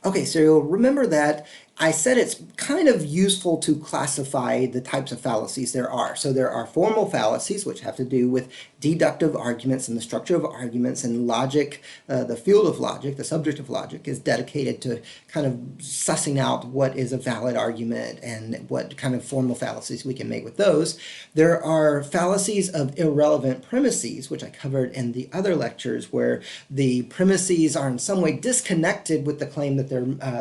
Okay, so you'll remember that I said it's kind of useful to classify the types of fallacies there are. So there are formal fallacies, which have to do with deductive arguments and the structure of arguments and logic. The field of logic, the subject of logic, is dedicated to kind of sussing out what is a valid argument and what kind of formal fallacies we can make with those. There are fallacies of irrelevant premises, which I covered in the other lectures, where the premises are in some way disconnected with the claim that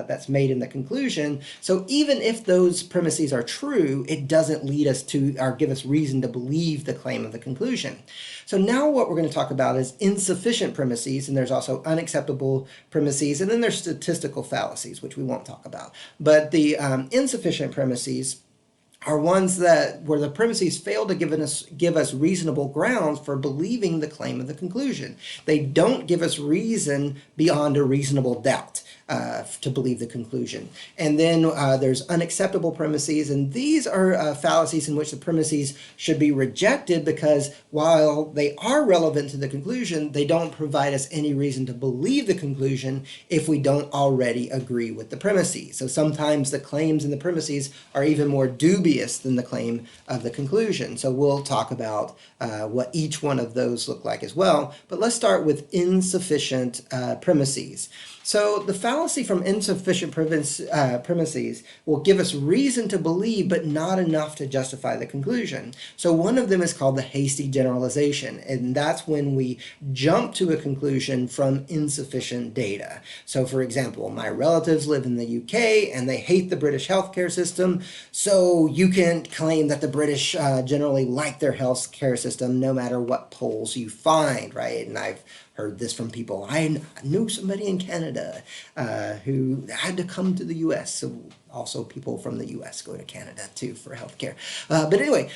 that's made in the conclusion. So even if those premises are true, it doesn't lead us to or give us reason to believe the claim of the conclusion. So now what we're going to talk about is insufficient premises, and there's also unacceptable premises, and then there's statistical fallacies, which we won't talk about. But the insufficient premises are ones that where the premises fail to give us reasonable grounds for believing the claim of the conclusion. They don't give us reason beyond a reasonable doubt to believe the conclusion. And then there's unacceptable premises, and these are fallacies in which the premises should be rejected because while they are relevant to the conclusion, they don't provide us any reason to believe the conclusion if we don't already agree with the premises. So sometimes the claims in the premises are even more dubious than the claim of the conclusion. So we'll talk about what each one of those look like as well. But let's start with insufficient premises. So the fallacy from insufficient premises will give us reason to believe, but not enough to justify the conclusion. So one of them is called the hasty generalization, and that's when we jump to a conclusion from insufficient data. So for example, my relatives live in the UK and they hate the British healthcare system, so you can claim that the British generally like their healthcare system no matter what polls you find, right? And I've heard this from people. I knew somebody in Canada who had to come to the U.S. So also people from the U.S. go to Canada too for healthcare. But anyway,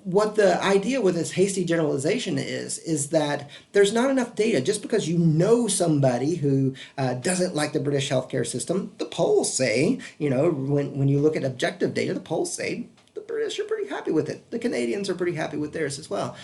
what the idea with this hasty generalization is that there's not enough data. Just because you know somebody who doesn't like the British healthcare system, the polls say, when you look at objective data, the polls say the British are pretty happy with it. The Canadians are pretty happy with theirs as well.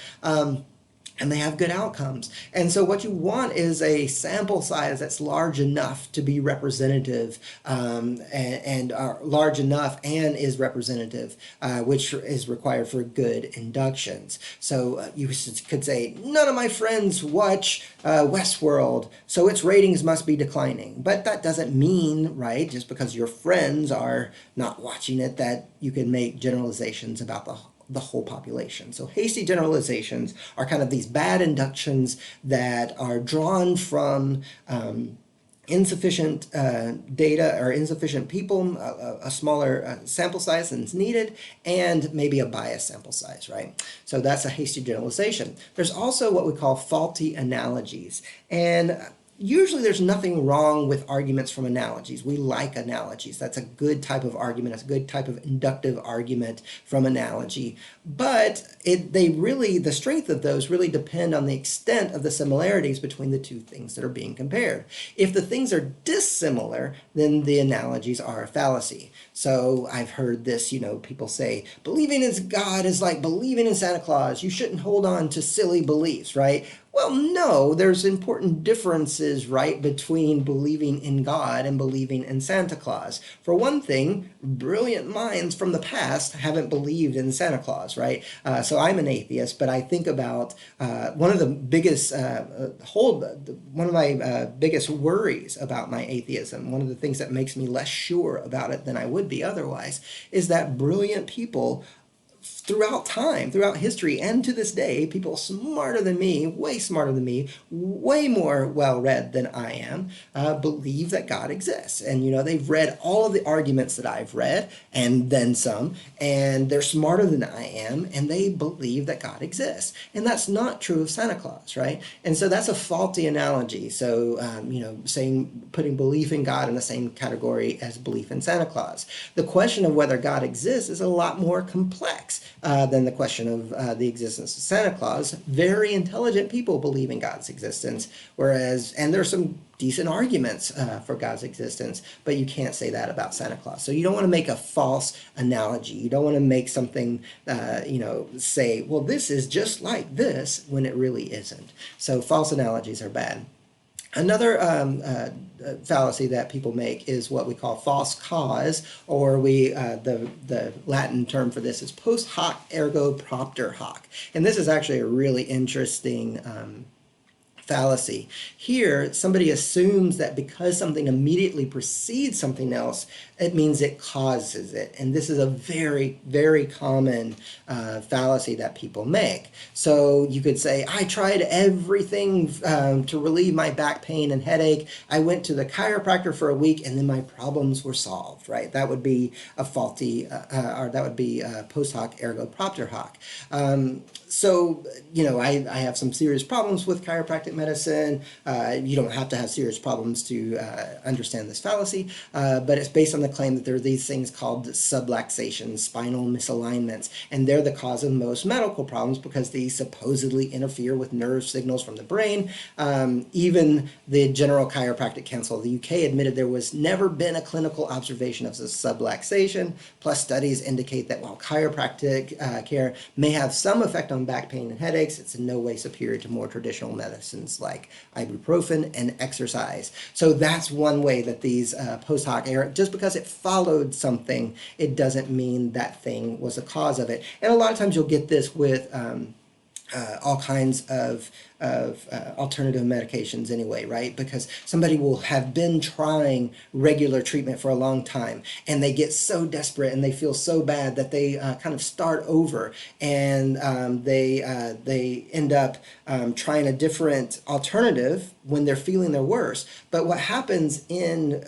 And they have good outcomes. And so what you want is a sample size that's large enough to be representative and large enough and is representative, which is required for good inductions. So you could say, none of my friends watch Westworld, so its ratings must be declining. But that doesn't mean, right, just because your friends are not watching it, that you can make generalizations about the whole population. So hasty generalizations are kind of these bad inductions that are drawn from insufficient data or insufficient people, a smaller sample size than is needed, and maybe a biased sample size, right? So that's a hasty generalization. There's also what we call faulty analogies. And usually there's nothing wrong with arguments from analogies. We like analogies. That's a good type of argument. It's a good type of inductive argument from analogy. But the strength of those really depend on the extent of the similarities between the two things that are being compared. If the things are dissimilar, then the analogies are a fallacy. So I've heard this, people say, believing in God is like believing in Santa Claus. You shouldn't hold on to silly beliefs, right? Well, no, there's important differences, right, between believing in God and believing in Santa Claus. For one thing, brilliant minds from the past haven't believed in Santa Claus, right? So I'm an atheist, but I think about one of the biggest, one of my biggest worries about my atheism, one of the things that makes me less sure about it than I would be otherwise, is that brilliant people throughout time, throughout history, and to this day, people smarter than me, way more well-read than I am, believe that God exists. And, they've read all of the arguments that I've read, and then some, and they're smarter than I am, and they believe that God exists. And that's not true of Santa Claus, right? And so that's a faulty analogy. So, putting belief in God in the same category as belief in Santa Claus. The question of whether God exists is a lot more complex than the question of the existence of Santa Claus. Very intelligent people believe in God's existence, and there are some decent arguments for God's existence, but you can't say that about Santa Claus. So you don't want to make a false analogy. You don't want to make something, say, well, this is just like this, when it really isn't. So false analogies are bad. Another fallacy that people make is what we call false cause, or the Latin term for this is post hoc ergo propter hoc, and this is actually a really interesting fallacy. Here, somebody assumes that because something immediately precedes something else, it means it causes it. And this is a very, very common fallacy that people make. So you could say, I tried everything to relieve my back pain and headache. I went to the chiropractor for a week and then my problems were solved, right? That would be a faulty, or that would be post hoc ergo propter hoc. So, I have some serious problems with chiropractic medicine. You don't have to have serious problems to understand this fallacy, but it's based on the claim that there are these things called subluxations, spinal misalignments, and they're the cause of most medical problems because these supposedly interfere with nerve signals from the brain. Even the General Chiropractic Council of the UK admitted there was never been a clinical observation of a subluxation, plus studies indicate that while chiropractic care may have some effect on back pain and headaches, it's in no way superior to more traditional medicines like ibuprofen and exercise. So that's one way that these post hoc error, just because it followed something, it doesn't mean that thing was the cause of it. And a lot of times you'll get this with all kinds of alternative medications anyway, right? Because somebody will have been trying regular treatment for a long time and they get so desperate and they feel so bad that they kind of start over, and they end up trying a different alternative when they're feeling their worst. But what happens in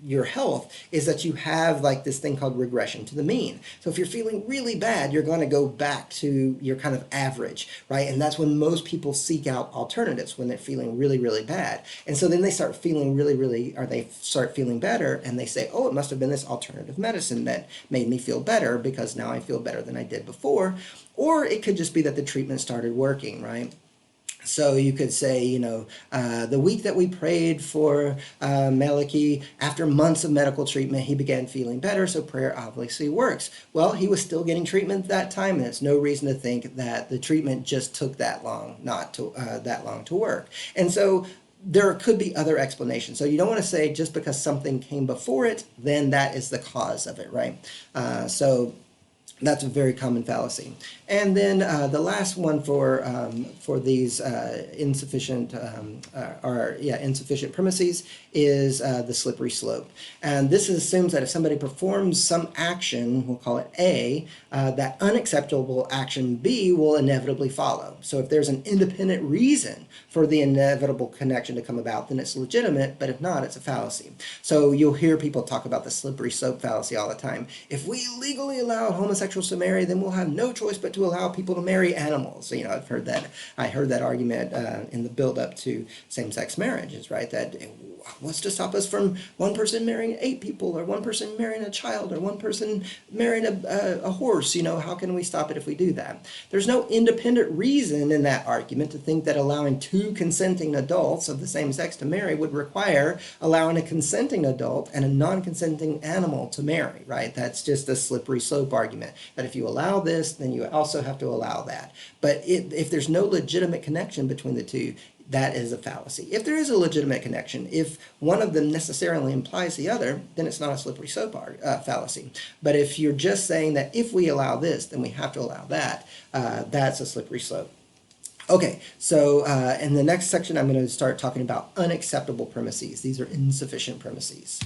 your health is that you have like this thing called regression to the mean. So if you're feeling really bad, you're going to go back to your kind of average, right? And that's when most people seek out alternatives, when they're feeling really, really bad. And so then they start feeling they start feeling better, and they say, oh, it must have been this alternative medicine that made me feel better because now I feel better than I did before. Or it could just be that the treatment started working, right? So you could say, the week that we prayed for Maliki, after months of medical treatment, he began feeling better, so prayer obviously works. Well, he was still getting treatment that time, and it's no reason to think that the treatment just took that long, that long to work. And so there could be other explanations. So you don't want to say just because something came before it, then that is the cause of it, right? So that's a very common fallacy. And then the last one for these insufficient insufficient premises is the slippery slope. And this assumes that if somebody performs some action, we'll call it A, that unacceptable action B will inevitably follow. So if there's an independent reason for the inevitable connection to come about, then it's legitimate, but if not, it's a fallacy. So you'll hear people talk about the slippery slope fallacy all the time. If we legally allow homosexuals to marry, then we'll have no choice but to allow people to marry animals. I've heard that. I heard that argument in the build-up to same-sex marriages, right? That what's to stop us from one person marrying 8 people, or one person marrying a child, or one person marrying a horse? How can we stop it if we do that? There's no independent reason in that argument to think that allowing 2 consenting adults of the same sex to marry would require allowing a consenting adult and a non-consenting animal to marry, right? That's just a slippery slope argument, that if you allow this, then you also have to allow that. But if there's no legitimate connection between the two, that is a fallacy. If there is a legitimate connection, if one of them necessarily implies the other, then it's not a slippery slope fallacy. But if you're just saying that if we allow this, then we have to allow that, that's a slippery slope. Okay, so in the next section, I'm going to start talking about unacceptable premises. These are insufficient premises.